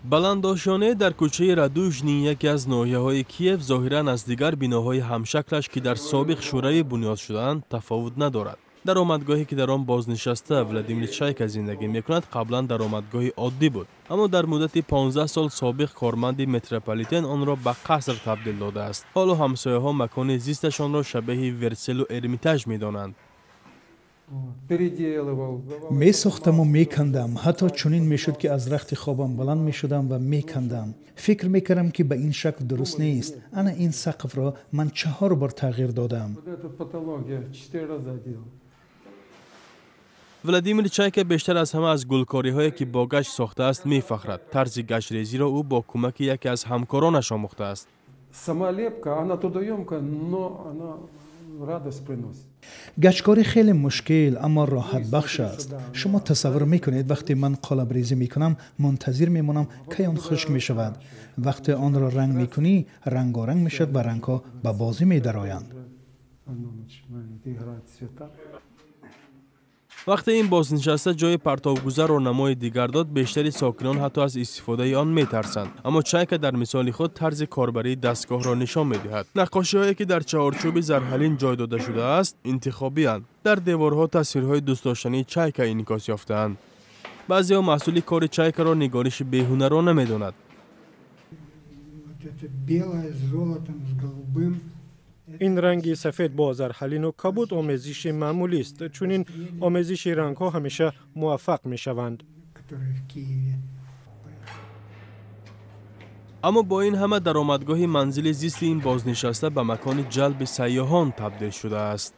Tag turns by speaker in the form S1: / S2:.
S1: بلنداشانه در کوچه ردوژنی یکی از ناحیه‌های کیف ظاهراً از دیگر بناهای همشکلش که در سابق شورای بنیاد شدند تفاوت ندارد. درآمدگاهی که در آن بازنشسته ولادیمیر چایکا زندگی می‌کند قبلا درآمدگاهی عادی بود، اما در مدت 15 سال سابق کارمند متروپولیتن آن را به قصر تبدیل داده است. حالا همسایه‌ها مکان زیستشان را شبیه ورسل و ارمیتاژ می‌دانند.
S2: می ساختم و می کندم. حتی چنین می شد که از رخت خوابم بلند می شدم و می کندم. فکر می کردم که به این شکل درست نیست. انا این سقف را من 4 بار تغییر دادم.
S1: ولادیمیر چایکا بیشتر از همه از گلکاری‌هایی که با گچ ساخته است می‌فخرد. طرز گچ‌ریزی را او با کمک یکی از همکارانش آموخته است.
S2: گچکاری خیلی مشکل اما راحت بخش است. شما تصور میکنید وقتی من قالب ریزی میکنم منتظر میمونم که آن خشک میشود. وقتی آن را رنگ میکنی رنگارنگ میشد و رنگها به بازی میدرآیند.
S1: وقتی این بازنشسته جای پرتابگذار را نمای دیگر داد، بیشتری ساکنان حتی از استفاده آن میترسند. اما چایکا در مثال خود طرز کاربری دستگاه را نشان میدهد. نقاشی‌هایی که در چهارچوب زرحلین جای داده شده است انتخابی اند. در دیوارها تصویرهای دوست داشتنی چایکا انعکاس یافته‌اند. بعضی‌ها مسئول کار چایکا را نگارش بی‌هنرانه می‌دانند.
S3: این رنگ سفید با زرحلین و کبود آمیزش معمولی است، چون این آمیزش رنگ ها همیشه موفق می شوند.
S1: اما با این همه درآمدگاه منزل زیست این بازنشسته به مکان جلب سیاحان تبدیل شده است.